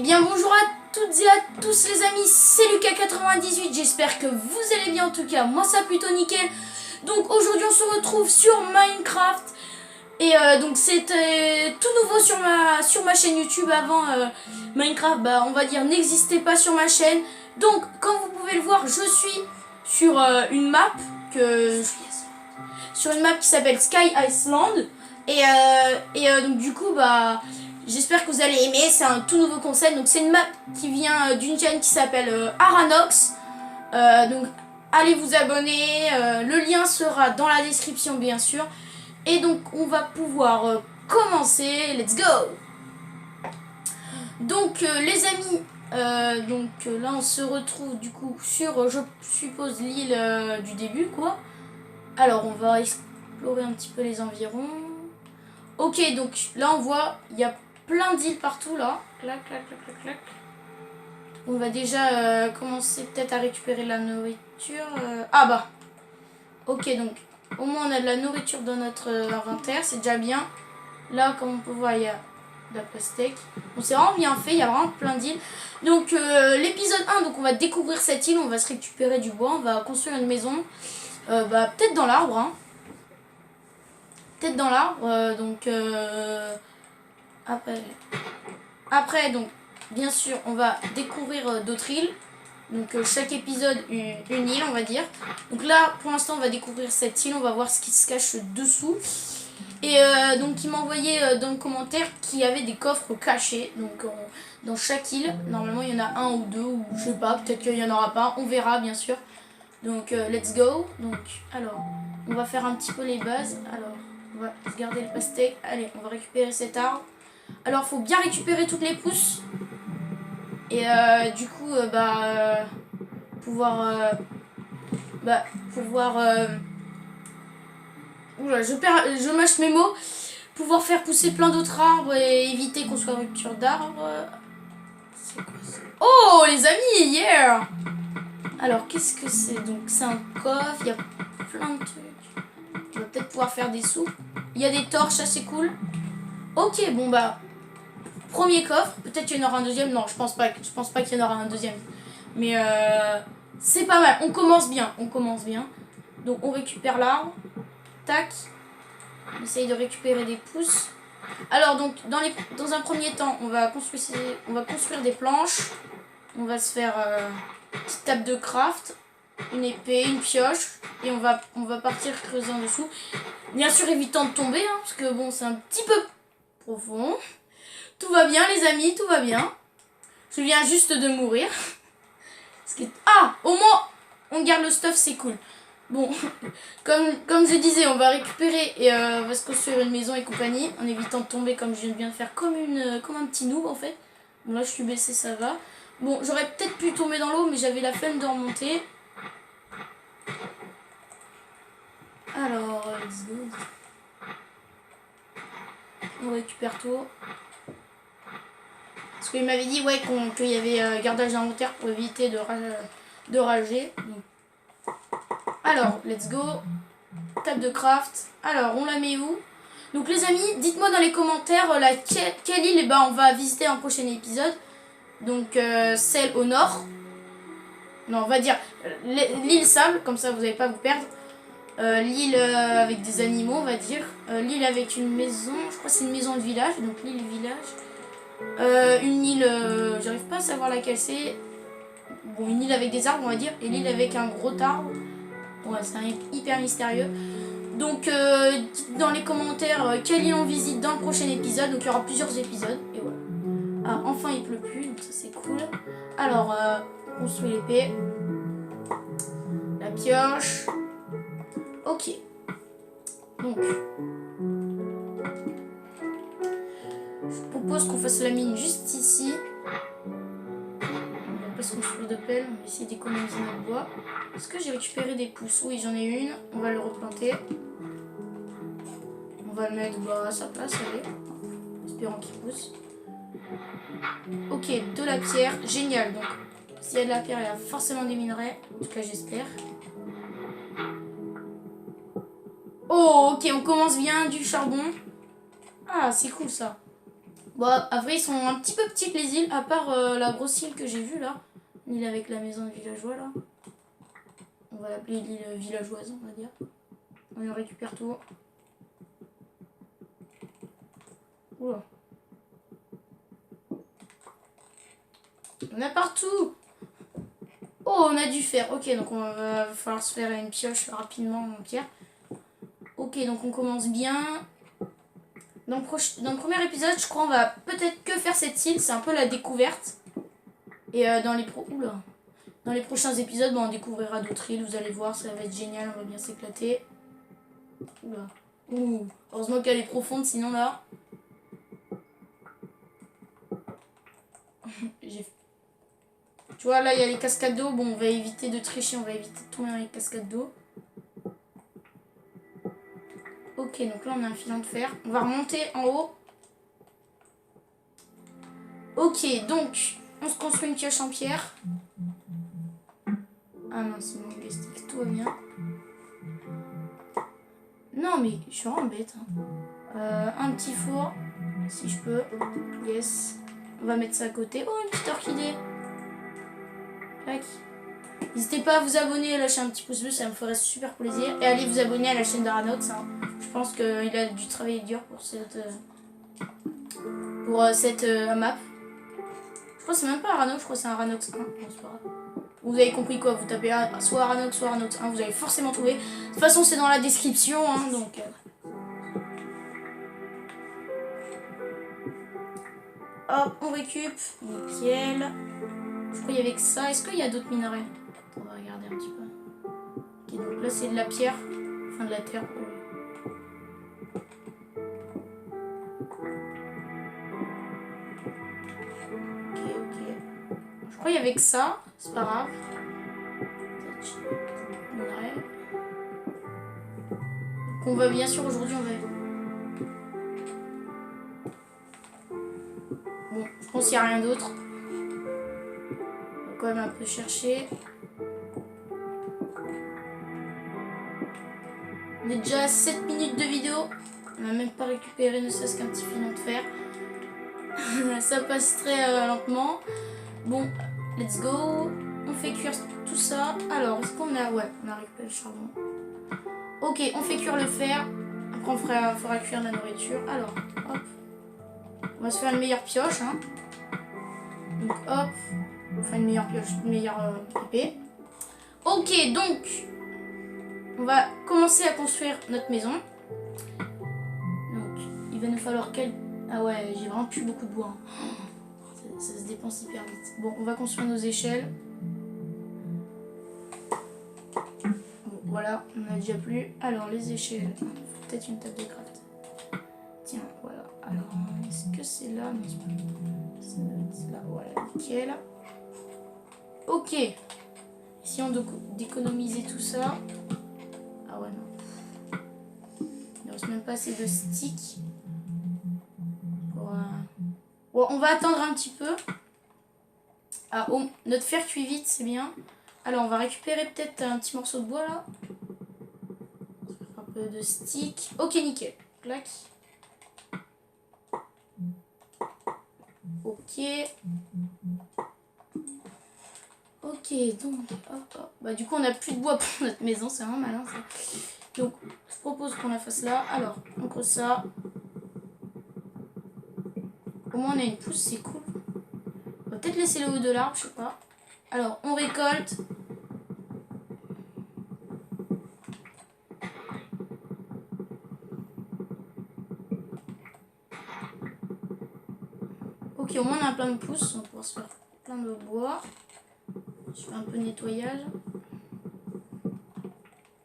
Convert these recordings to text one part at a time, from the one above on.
bien bonjour à toutes et à tous les amis, c'est Lucas98, j'espère que vous allez bien. En tout cas moi ça plutôt nickel. Donc aujourd'hui on se retrouve sur Minecraft. Et donc c'était tout nouveau sur ma chaîne YouTube. Avant Minecraft, on va dire, n'existait pas sur ma chaîne. Donc comme vous pouvez le voir, je suis sur une map qui s'appelle Sky Island. Et donc du coup j'espère que vous allez aimer. C'est un tout nouveau concept. Donc c'est une map qui vient d'une chaîne qui s'appelle Aranox. Donc allez vous abonner. Le lien sera dans la description bien sûr. Et donc on va pouvoir commencer. Let's go. Donc les amis, là on se retrouve du coup sur, je suppose, l'île du début quoi. Alors on va explorer un petit peu les environs. Ok, donc là on voit il y a plein d'îles partout là. Clac, clac, clac, clac, clac. On va déjà commencer peut-être à récupérer la nourriture. Ok, donc au moins on a de la nourriture dans notre inventaire, c'est déjà bien. Là comme on peut voir il y a de la pastèque. Bon, c'est vraiment bien fait, il y a vraiment plein d'îles. Donc l'épisode 1, donc on va découvrir cette île, on va se récupérer du bois, on va construire une maison. Peut-être dans l'arbre, hein. Peut-être dans l'arbre, après, donc, bien sûr, on va découvrir d'autres îles. Donc, chaque épisode, une île, on va dire. Donc là, pour l'instant, on va découvrir cette île. On va voir ce qui se cache dessous. Et donc, il m'a envoyé dans le commentaire qu'il y avait des coffres cachés. Donc, dans chaque île, normalement, il y en a un ou deux, ou je sais pas, peut-être qu'il n'y en aura pas. On verra, bien sûr. Donc, let's go. Donc, alors, on va faire un petit peu les bases. Alors, on va garder le pastèque. Allez, on va récupérer cet arbre. Alors, faut bien récupérer toutes les pousses. Et du coup, Oula, je mâche mes mots. Pouvoir faire pousser plein d'autres arbres et éviter qu'on soit en rupture d'arbres. C'est quoi ça? Oh, les amis, yeah! Alors, qu'est-ce que c'est? Donc, c'est un coffre. Il y a plein de trucs. On va peut-être pouvoir faire des sous. Il y a des torches, ça c'est cool. Ok, bon premier coffre, peut-être qu'il y en aura un deuxième. Non, je pense pas qu'il y en aura un deuxième. Mais c'est pas mal, on commence bien. Donc on récupère l'arbre. Tac. On essaye de récupérer des pousses. Alors donc dans un premier temps, on va construire des planches. On va se faire une petite table de craft, une épée, une pioche. Et on va partir creuser en dessous. Bien sûr évitant de tomber, hein, parce que bon c'est un petit peu profond. Tout va bien les amis, tout va bien. Je viens juste de mourir. Au moins on garde le stuff, c'est cool. Bon, comme je disais, on va récupérer et on va se construire une maison et compagnie. En évitant de tomber comme je viens de faire, comme un petit noob en fait. Bon là je suis baissé, ça va. Bon, j'aurais peut-être pu tomber dans l'eau mais j'avais la flemme de remonter. Alors, let's go. On récupère tout. Parce qu'il m'avait dit qu'il y avait gardage d'inventaire pour éviter de rager. Donc. Alors, let's go. Table de craft. Alors, on la met où? Donc les amis, dites-moi dans les commentaires quelle île on va visiter un prochain épisode. Donc celle au nord. Non, on va dire l'île sable, comme ça vous n'allez pas vous perdre. L'île avec des animaux, on va dire. L'île avec une maison, je crois que c'est une maison de village. Donc l'île village. Une île, j'arrive pas à savoir laquelle c'est. Bon, une île avec des arbres, on va dire. Et l'île avec un gros arbre. Ouais, c'est hyper mystérieux. Donc, dites dans les commentaires quelle île on visite dans le prochain épisode. Donc, il y aura plusieurs épisodes. Et voilà. Ah, enfin, il pleut plus. Donc, ça, c'est cool. Alors, on construit l'épée. La pioche. Ok. Donc, je propose qu'on fasse la mine juste ici. On va pas se construire de pelle. On va essayer d'économiser notre bois. Est-ce que j'ai récupéré des pousses? Oui, j'en ai une. On va le replanter. On va le mettre à sa place, allez. Espérons qu'il pousse. Ok, de la pierre. Génial. Donc, s'il y a de la pierre, il y a forcément des minerais. En tout cas, j'espère. Oh, ok, on commence bien. Du charbon. Ah, c'est cool ça. Bon, à vrai, ils sont un petit peu petites les îles, à part la grosse île que j'ai vue là. L'île avec la maison de villageois là. On va l'appeler l'île villageoise, on va dire. On y récupère tout. Oula. On a partout. Oh, on a du fer. Ok, donc on va falloir se faire une pioche rapidement en pierre. Ok, donc on commence bien. Dans le premier épisode, je crois on va peut-être que faire cette île. C'est un peu la découverte. Et dans les prochains épisodes, on découvrira d'autres îles. Vous allez voir, ça va être génial. On va bien s'éclater. Oula. Ouh. Heureusement qu'elle est profonde, sinon là... Tu vois, là, il y a les cascades d'eau. Bon, on va éviter de tricher. On va éviter de tomber dans les cascades d'eau. Ok, donc là, on a un filon de fer. On va remonter en haut. Ok, donc, on se construit une pioche en pierre. Ah non, c'est mon stick, tout va bien. Non, mais je suis vraiment bête. Un petit four, si je peux. Yes. On va mettre ça à côté. Oh, une petite orchidée. Clac. N'hésitez pas à vous abonner et à lâcher un petit pouce bleu, ça me ferait super plaisir. Et allez vous abonner à la chaîne d'Aranox. Hein. Je pense qu'il a dû travailler dur pour cette map. Je crois que c'est même pas Aranox, je crois que c'est un Aranox 1. Bon, c'est pas grave. Vous avez compris quoi, vous tapez soit Aranox, soit Aranox 1, vous allez forcément trouver. De toute façon, c'est dans la description, hein, donc... Hop, on récup. Nickel. Je crois qu'il y avait que ça. Est-ce qu'il y a d'autres minerais? On va regarder un petit peu. Ok, donc là, c'est de la pierre. Enfin, de la terre. Ok, ok. Je crois qu'il y avait que ça. C'est pas grave. Minerais. Donc on va bien sûr aujourd'hui, on va... Bon, je pense qu'il n'y a rien d'autre. On va quand même un peu chercher. On est déjà à 7 minutes de vidéo. On n'a même pas récupéré ne serait-ce qu'un petit filon de fer. Ça passe très lentement. Bon, let's go. On fait cuire tout ça. Alors, est-ce qu'on a... Ouais, on a récupéré le charbon. Ok, on fait cuire le fer. Après, on fera cuire la nourriture. Alors, hop. On va se faire une meilleure pioche. Hein. Donc, hop. Enfin, une meilleure pioche, une meilleure épée. Ok, donc... On va commencer à construire notre maison. Donc, il va nous falloir quel... Ah ouais, j'ai vraiment plus beaucoup de bois. Hein. Ça se dépense hyper vite. Bon, on va construire nos échelles. Bon, voilà, on a déjà plus. Alors, les échelles. Peut-être une table de craft. Tiens, voilà. Alors, est-ce que c'est là? Non, c'est là. Voilà, nickel. Ok. Essayons d'économiser tout ça. Ah ouais, non. Il ne reste même pas assez de sticks. Bon, on va attendre un petit peu. Ah, oh, notre fer cuit vite, c'est bien. Alors, on va récupérer peut-être un petit morceau de bois là. Un peu de stick. Ok, nickel. Clac. Ok. Ok, donc, hop, hop. Bah, du coup, on n'a plus de bois pour notre maison, c'est vraiment malin ça. Donc, je propose qu'on la fasse là. Alors, on creuse ça. Au moins, on a une pousse, c'est cool. On va peut-être laisser le haut de l'arbre, je sais pas. Alors, on récolte. Ok, au moins on a plein de pousses, on va pouvoir se faire plein de bois. Je fais un peu de nettoyage.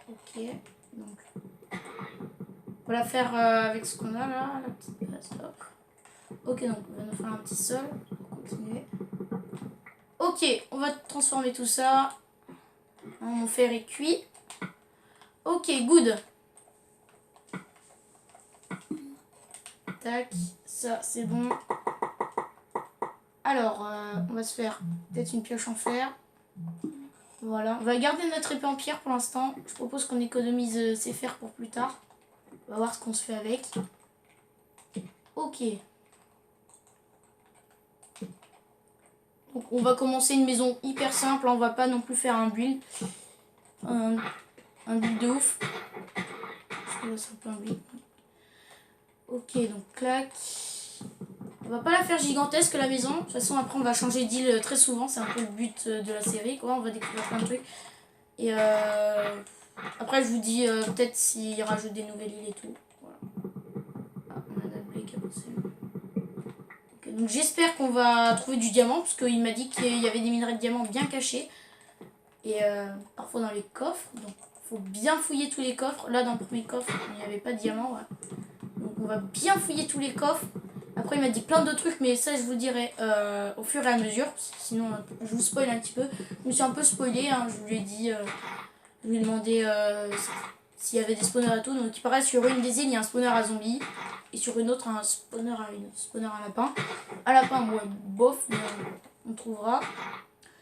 Ok, donc on va la faire avec ce qu'on a là, la petite base. Hop. Ok, donc on va nous faire un petit sol pour continuer. Ok, on va transformer tout ça. Mon fer est cuit. Ok, good. Tac, ça c'est bon. Alors, on va se faire peut-être une pioche en fer. Voilà, on va garder notre épée en pierre pour l'instant. Je propose qu'on économise ces fers pour plus tard. On va voir ce qu'on se fait avec. Ok. Donc on va commencer une maison hyper simple, on va pas non plus faire un build. Un build de ouf. C'est un peu un build. Ok, donc clac. On va pas la faire gigantesque la maison. De toute façon après on va changer d'île très souvent. C'est un peu le but de la série quoi. On va découvrir plein de trucs. Et après je vous dis peut-être s'il rajoute des nouvelles îles et tout. Voilà. Ah, on a notre blé qui a bossé. Okay, donc j'espère qu'on va trouver du diamant. Parce qu'il m'a dit qu'il y avait des minerais de diamant bien cachés. Et parfois dans les coffres. Donc faut bien fouiller tous les coffres. Là dans le premier coffre il n'y avait pas de diamant. Ouais. Donc on va bien fouiller tous les coffres. Après il m'a dit plein d'autres trucs mais ça je vous dirai au fur et à mesure. Sinon je vous spoil un petit peu. Je me suis un peu spoilé. Hein, je lui ai dit... je lui ai demandé s'il y avait des spawners et tout. Donc il paraît sur une des îles il y a un spawner à zombies. Et sur une autre un spawner à lapin. À lapin ouais bof mais on trouvera.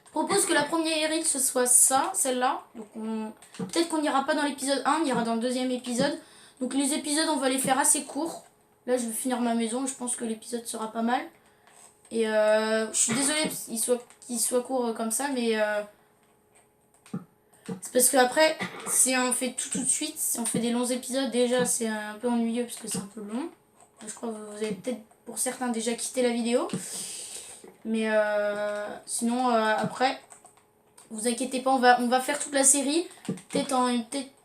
Je propose que la première île ce soit ça, celle-là. Donc peut-être qu'on n'ira pas dans l'épisode 1, on ira dans le deuxième épisode. Donc les épisodes on va les faire assez courts. Là je vais finir ma maison, je pense que l'épisode sera pas mal. Et je suis désolée qu'il soit court comme ça, mais c'est parce que après si on fait tout de suite, si on fait des longs épisodes déjà c'est un peu ennuyeux parce que c'est un peu long. Je crois que vous avez peut-être pour certains déjà quitté la vidéo. Mais sinon après vous inquiétez pas, on va faire toute la série. Peut-être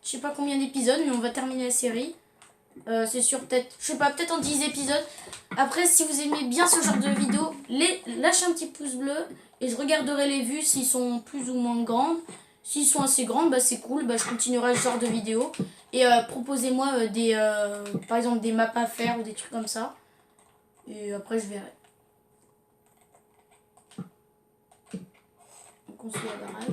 je sais pas combien d'épisodes, mais on va terminer la série. C'est sûr, peut-être, je sais pas, peut-être en 10 épisodes. Après, si vous aimez bien ce genre de vidéos, lâchez un petit pouce bleu. Et je regarderai les vues s'ils sont plus ou moins grandes. S'ils sont assez grandes, bah c'est cool, bah je continuerai ce genre de vidéos. Et proposez-moi par exemple des maps à faire ou des trucs comme ça. Et après je verrai. On construit la baraque.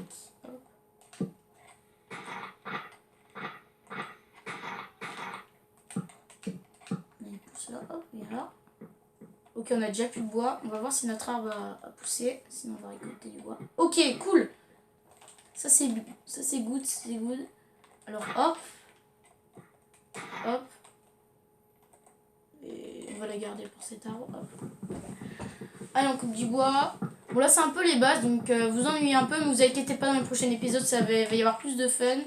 Là, hop, voilà. Ok, on a déjà plus de bois. On va voir si notre arbre a poussé. Sinon, on va récolter du bois. Ok, cool. Ça, c'est good. C'est good. Alors, hop. Hop. Et on va la garder pour cet arbre. Hop. Allez, on coupe du bois. Bon, là, c'est un peu les bases. Donc, vous ennuyez un peu. Mais vous inquiétez pas, dans les prochains épisodes, ça va y avoir plus de fun.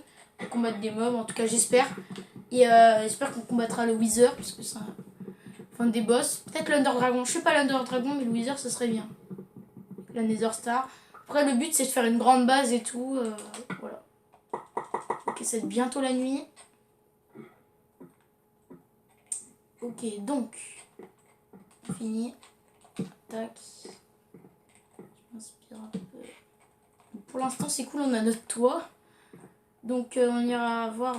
On va combattre des mobs. En tout cas, j'espère. Et j'espère qu'on combattra le Wither. Parce que c'est enfin, des boss. Peut-être l'Under Dragon. Je sais pas l'Under Dragon, mais le Wither, ça serait bien. La Nether Star. Après, le but, c'est de faire une grande base et tout. Voilà. Ok, c'est bientôt la nuit. Ok, donc. Fini. Tac. Je m'inspire un peu. Pour l'instant, c'est cool, on a notre toit. Donc, on ira voir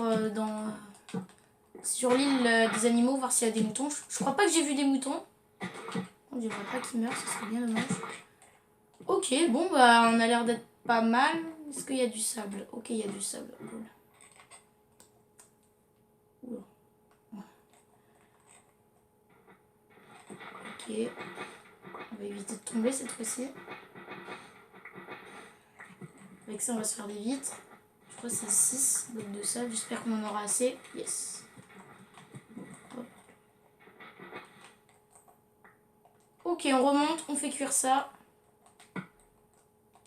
sur l'île des animaux, voir s'il y a des moutons. Je crois pas que j'ai vu des moutons. On dirait pas qu'ils meurent, ça serait bien dommage. Ok, bon, bah, on a l'air d'être pas mal. Est-ce qu'il y a du sable? Ok, il y a du sable. Cool. Oula. Ok. On va éviter de tomber cette fois-ci. Avec ça, on va se faire des vitres. Je crois que c'est 6 blocs de sable. J'espère qu'on en aura assez. Yes. Hop. Ok, on remonte. On fait cuire ça.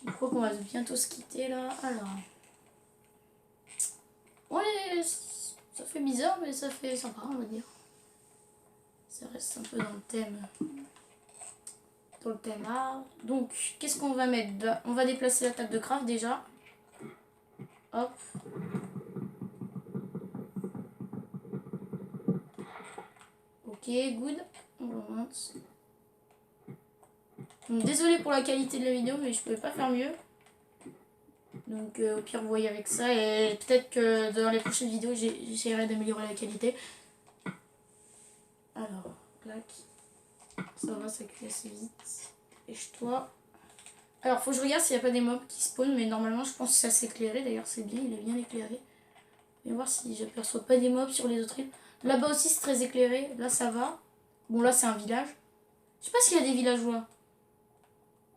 Je crois qu'on va bientôt se quitter là. Alors. Ouais, ça fait bizarre, mais ça fait sympa, on va dire. Ça reste un peu dans le thème. Dans le thème art. Donc, qu'est-ce qu'on va mettre là? On va déplacer la table de craft déjà. Hop. Ok, good. On remonte. Donc, désolé pour la qualité de la vidéo, mais je pouvais pas faire mieux. Donc au pire vous voyez avec ça et peut-être que dans les prochaines vidéos j'essaierai d'améliorer la qualité. Alors, clac. Ça va, ça cuit assez vite. Dépêche-toi. Alors faut que je regarde s'il n'y a pas des mobs qui spawnent, mais normalement je pense que c'est assez éclairé. D'ailleurs c'est bien, il est bien éclairé. Je vais voir si j'aperçois pas des mobs sur les autres îles. Là-bas aussi c'est très éclairé, là ça va. Bon là c'est un village. Je sais pas s'il y a des villageois.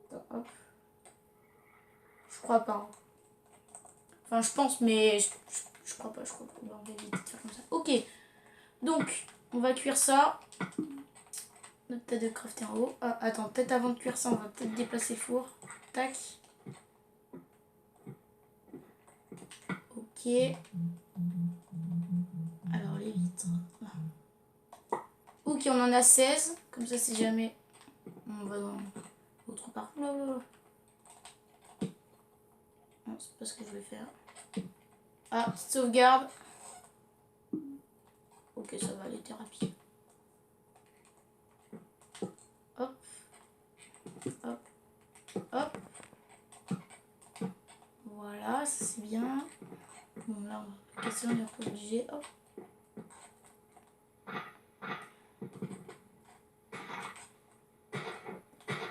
Attends, hop. Je crois pas. Hein. Enfin, je pense, mais je crois pas. On va éviter de faire comme ça. Ok. Donc, on va cuire ça. Notre tête de crafter en haut. Ah, attends, peut-être avant de cuire ça, on va peut-être déplacer le four. Tac. Ok. Alors, les vitres. Ok, on en a 16. Comme ça, si jamais on va dans l'autre part. Non, c'est pas ce que je vais faire. Ah, petite sauvegarde. Ok, ça va aller, thérapie. Hop. Hop. Hop. Voilà, ça c'est bien. Bon, là, on va casser, on est pas obligé. Hop.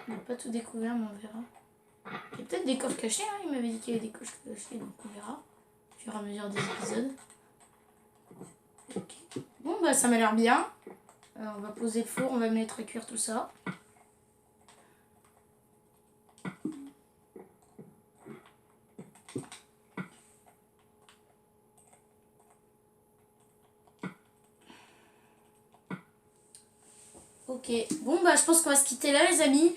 On n'a pas tout découvert, mais on verra. Il y a peut-être des coffres cachés, hein. Il m'avait dit qu'il y avait des coffres cachés, donc on verra. Au fur et à mesure des épisodes. Okay. Bon, bah ça m'a l'air bien. On va poser le four, on va mettre à cuire tout ça. Ok, bon bah je pense qu'on va se quitter là les amis.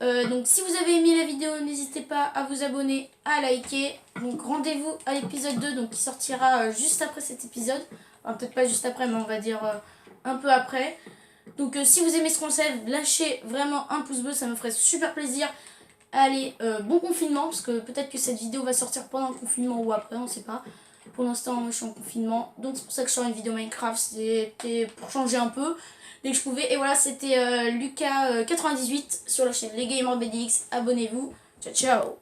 Donc si vous avez aimé la vidéo, n'hésitez pas à vous abonner, à liker. Donc rendez-vous à l'épisode 2 donc, qui sortira juste après cet épisode. Enfin peut-être pas juste après mais on va dire un peu après. Donc si vous aimez ce concept, lâchez vraiment un pouce bleu, ça me ferait super plaisir. Allez, bon confinement parce que peut-être que cette vidéo va sortir pendant le confinement ou après, on sait pas. Pour l'instant je suis en confinement donc c'est pour ça que je sors une vidéo Minecraft, c'était pour changer un peu. Dès que je pouvais. Et voilà, c'était Lucas98 sur la chaîne Les Gamers BDX. Abonnez-vous. Ciao, ciao.